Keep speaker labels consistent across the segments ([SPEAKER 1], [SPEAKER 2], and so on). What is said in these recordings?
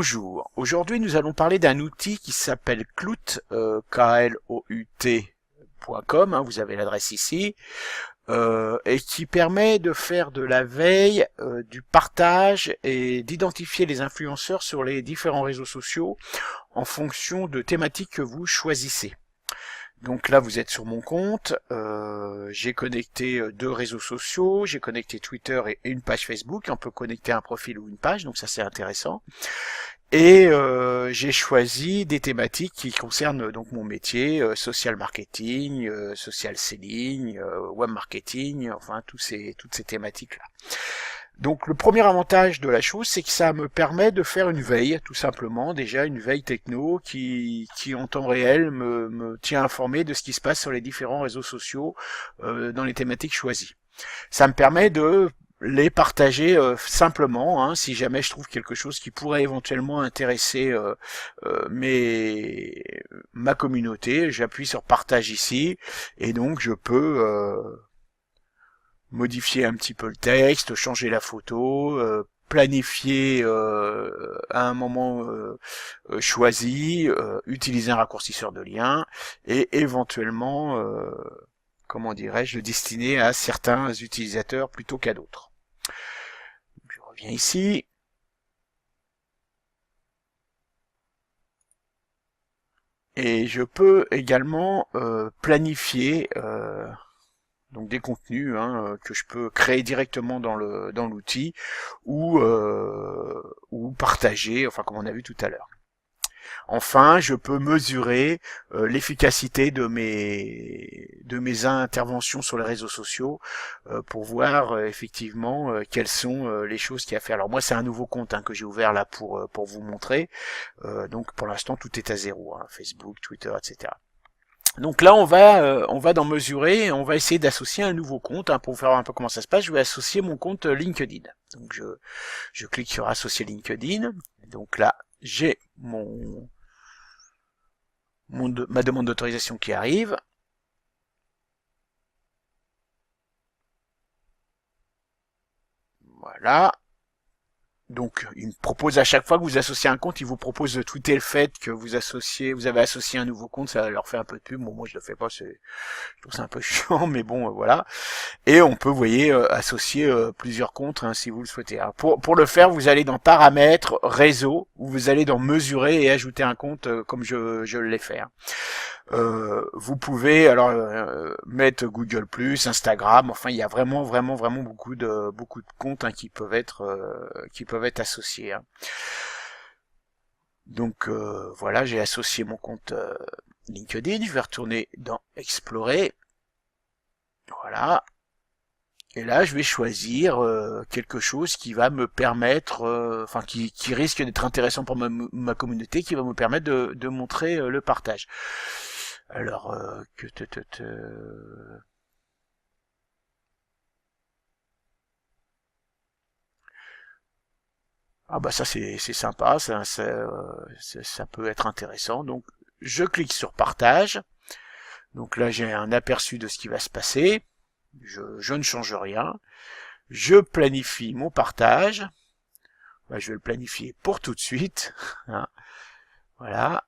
[SPEAKER 1] Bonjour, aujourd'hui nous allons parler d'un outil qui s'appelle Klout, klout.com, vous avez l'adresse ici, et qui permet de faire de la veille, du partage et d'identifier les influenceurs sur les différents réseaux sociaux en fonction de thématiques que vous choisissez. Donc là, vous êtes sur mon compte, j'ai connecté deux réseaux sociaux, j'ai connecté Twitter et une page Facebook, on peut connecter un profil ou une page, donc ça c'est intéressant. Et j'ai choisi des thématiques qui concernent donc mon métier, social marketing, social selling, web marketing, enfin toutes ces thématiques-là. Donc le premier avantage de la chose, c'est que ça me permet de faire une veille, tout simplement, déjà une veille techno qui en temps réel me tient informé de ce qui se passe sur les différents réseaux sociaux dans les thématiques choisies. Ça me permet de les partager simplement, si jamais je trouve quelque chose qui pourrait éventuellement intéresser ma communauté, j'appuie sur partage ici, et donc je peux modifier un petit peu le texte, changer la photo, planifier à un moment choisi, utiliser un raccourcisseur de lien et éventuellement, comment dirais-je, le destiner à certains utilisateurs plutôt qu'à d'autres. Je reviens ici. Et je peux également planifier donc des contenus que je peux créer directement dans l'outil ou partager, enfin comme on a vu tout à l'heure. Enfin, je peux mesurer l'efficacité de mes interventions sur les réseaux sociaux pour voir effectivement quelles sont les choses qu'il y a à faire. Alors moi, c'est un nouveau compte que j'ai ouvert là pour vous montrer. Donc pour l'instant, tout est à zéro, Facebook, Twitter, etc. Donc là, on va dans mesurer, on va essayer d'associer un nouveau compte. Pour voir un peu comment ça se passe, je vais associer mon compte LinkedIn. Donc je clique sur associer LinkedIn. Donc là, j'ai ma demande d'autorisation qui arrive. Voilà. Donc, il me propose à chaque fois que vous associez un compte, il vous propose de tweeter le fait que vous avez associé un nouveau compte, ça leur fait un peu de pub. Bon, moi je le fais pas, je trouve ça un peu chiant, mais bon, voilà. Et on peut, vous voyez, associer plusieurs comptes si vous le souhaitez. Alors, pour le faire, vous allez dans Paramètres, Réseau, où vous allez dans Mesurer et ajouter un compte comme je l'ai fait. Vous pouvez alors mettre Google+, Instagram, enfin il y a vraiment beaucoup de comptes qui peuvent être associés. Donc voilà, j'ai associé mon compte LinkedIn, je vais retourner dans Explorer. Voilà. Et là, je vais choisir quelque chose qui va me permettre, qui risque d'être intéressant pour ma communauté, qui va me permettre de montrer le partage. Alors, ah bah ça c'est sympa, ça peut être intéressant. Donc, je clique sur partage. Donc là, j'ai un aperçu de ce qui va se passer. Je ne change rien. Je planifie mon partage. Je vais le planifier pour tout de suite. Voilà.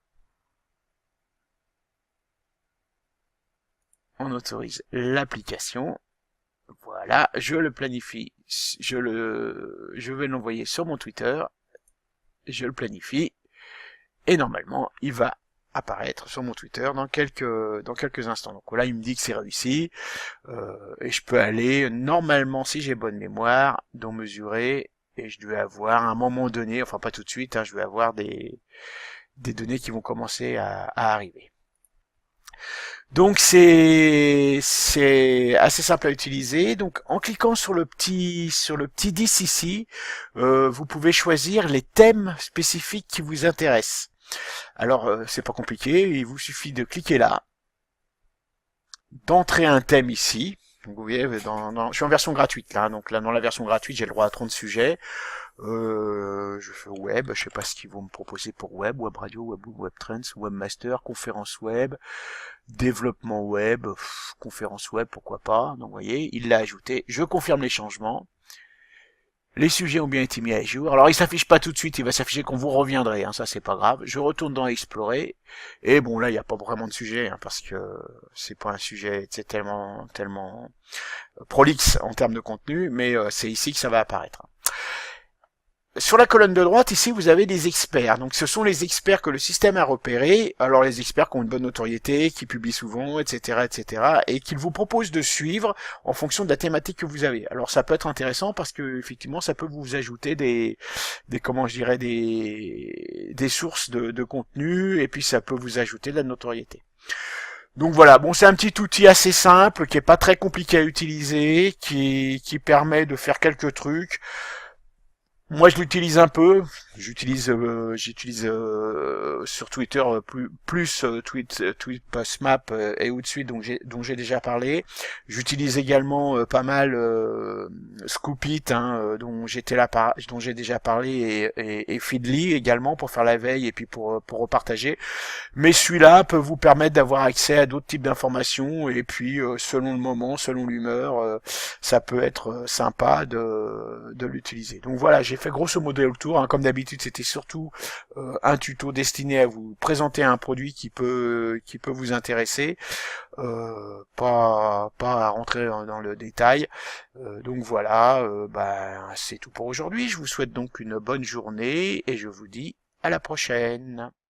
[SPEAKER 1] On autorise l'application. Voilà, je le planifie. Je vais l'envoyer sur mon Twitter. Je le planifie. Et normalement, il va apparaître sur mon Twitter dans quelques instants. Donc là, il me dit que c'est réussi. Et je peux aller, normalement, si j'ai bonne mémoire, dans mesurer. Et je dois avoir, à un moment donné, enfin pas tout de suite, je vais avoir des données qui vont commencer à arriver. Donc c'est assez simple à utiliser. Donc en cliquant sur le petit 10 ici, vous pouvez choisir les thèmes spécifiques qui vous intéressent. Alors c'est pas compliqué, il vous suffit de cliquer là, d'entrer un thème ici. Donc vous voyez, je suis en version gratuite là, donc là dans la version gratuite j'ai le droit à 30 sujets. Je fais web, je sais pas ce qu'ils vont me proposer pour web radio, web trends, webmaster, conférence web, développement web, conférence web, pourquoi pas. Donc vous voyez, il l'a ajouté. Je confirme les changements. Les sujets ont bien été mis à jour. Alors, il s'affiche pas tout de suite, il va s'afficher quand vous reviendrez, hein, ça c'est pas grave. Je retourne dans Explorer. Et bon, là, il n'y a pas vraiment de sujet, hein, parce que c'est pas un sujet, c'est tellement prolixe en termes de contenu, mais c'est ici que ça va apparaître. Sur la colonne de droite, ici, vous avez des experts. Donc, ce sont les experts que le système a repérés. Alors, les experts qui ont une bonne notoriété, qui publient souvent, etc., etc., et qu'ils vous proposent de suivre en fonction de la thématique que vous avez. Alors, ça peut être intéressant parce que, effectivement, ça peut vous ajouter comment je dirais, des sources de contenu, et puis ça peut vous ajouter de la notoriété. Donc voilà, bon, c'est un petit outil assez simple, qui est pas très compliqué à utiliser, qui permet de faire quelques trucs. Moi, je l'utilise un peu. J'utilise sur Twitter tweet Postmap et Hootsuite dont j'ai déjà parlé. J'utilise également pas mal Scoopit, hein, dont j'ai déjà parlé, et Feedly également pour faire la veille et puis pour repartager. Mais celui-là peut vous permettre d'avoir accès à d'autres types d'informations et puis selon le moment, selon l'humeur, ça peut être sympa de l'utiliser. Donc voilà, j'ai fait grosso modo le tour, hein. Comme d'habitude, c'était surtout un tuto destiné à vous présenter un produit qui peut vous intéresser, pas à rentrer dans le détail. Donc voilà, c'est tout pour aujourd'hui. Je vous souhaite donc une bonne journée et je vous dis à la prochaine.